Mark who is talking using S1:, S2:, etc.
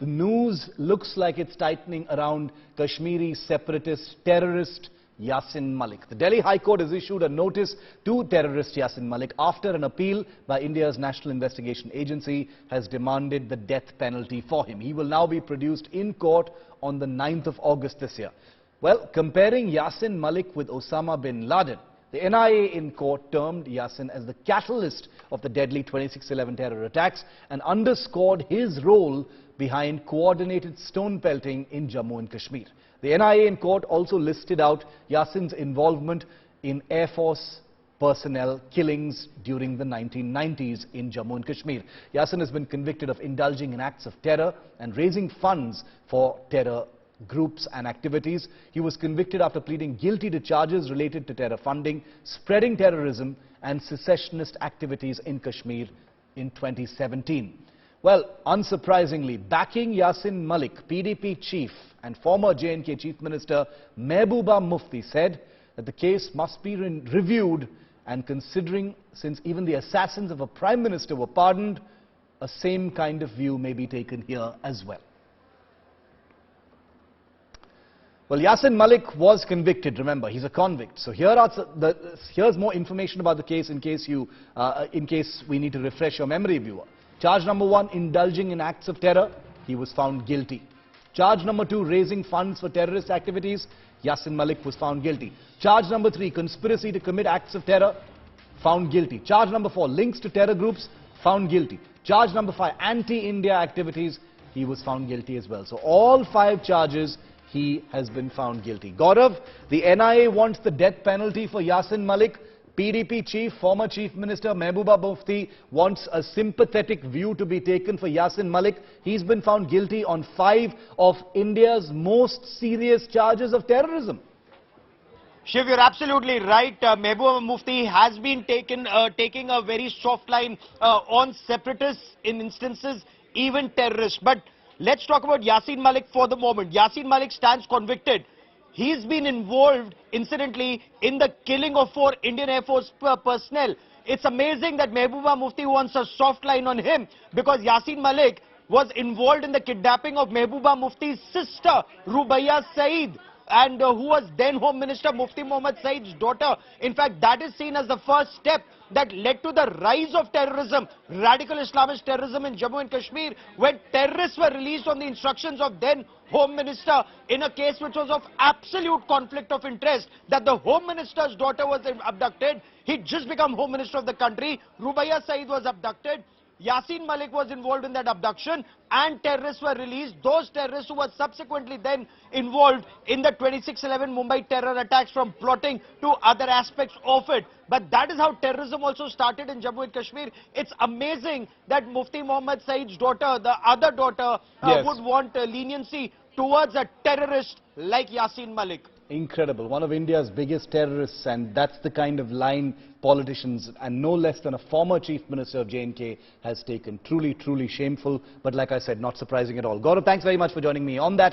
S1: The news looks like it's tightening around Kashmiri separatist terrorist Yasin Malik. The Delhi High Court has issued a notice to terrorist Yasin Malik after an appeal by India's National Investigation Agency has demanded the death penalty for him. He will now be produced in court on the 9th of August this year. Well, comparing Yasin Malik with Osama bin Laden, the NIA in court termed Yasin as the catalyst of the deadly 26/11 terror attacks and underscored his role behind coordinated stone pelting in Jammu and Kashmir. The NIA in court also listed out Yasin's involvement in Air Force personnel killings during the 1990s in Jammu and Kashmir. Yasin has been convicted of indulging in acts of terror and raising funds for terror groups and activities. He was convicted after pleading guilty to charges related to terror funding, spreading terrorism and secessionist activities in Kashmir in 2017. Well, unsurprisingly, backing Yasin Malik, PDP chief and former J&K Chief Minister Mehbooba Mufti said that the case must be reviewed, and considering since even the assassins of a Prime Minister were pardoned, a same kind of view may be taken here as well. Well, Yasin Malik was convicted, remember, he's a convict. So here's more information about the case in case we need to refresh your memory, viewer. Charge number 1, indulging in acts of terror, he was found guilty. Charge number 2, raising funds for terrorist activities, Yasin Malik was found guilty. Charge number 3, conspiracy to commit acts of terror, found guilty. Charge number 4, links to terror groups, found guilty. Charge number 5, anti-India activities, he was found guilty as well. So all 5 charges, he has been found guilty. Gaurav, the NIA wants the death penalty for Yasin Malik. PDP chief, former Chief Minister Mehbooba Mufti wants a sympathetic view to be taken for Yasin Malik. He's been found guilty on 5 of India's most serious charges of terrorism.
S2: Shiv, you're absolutely right. Mehbooba Mufti has been taking a very soft line on separatists in instances, even terrorists. But let's talk about Yasin Malik for the moment. Yasin Malik stands convicted. He's been involved, incidentally, in the killing of 4 Indian Air Force personnel. It's amazing that Mehbooba Mufti wants a soft line on him because Yasin Malik was involved in the kidnapping of Mehbooba Mufti's sister, Rubaiya Saeed, and who was then Home Minister Mufti Mohammad Saeed's daughter. In fact, that is seen as the first step that led to the rise of terrorism, radical Islamist terrorism in Jammu and Kashmir, when terrorists were released on the instructions of then Home Minister in a case which was of absolute conflict of interest, that the Home Minister's daughter was abducted. He'd just become Home Minister of the country. Rubaiya Saeed was abducted. Yasin Malik was involved in that abduction and terrorists were released. Those terrorists who were subsequently then involved in the 26/11 Mumbai terror attacks, from plotting to other aspects of it. But that is how terrorism also started in Jammu and Kashmir. It's amazing that Mufti Mohammad Saeed's daughter, the other daughter, would want leniency towards a terrorist like Yasin Malik.
S1: Incredible. One of India's biggest terrorists, and that's the kind of line politicians, and no less than a former Chief Minister of J&K has taken. Truly, truly shameful, but like I said, not surprising at all. Gaurav, thanks very much for joining me on that.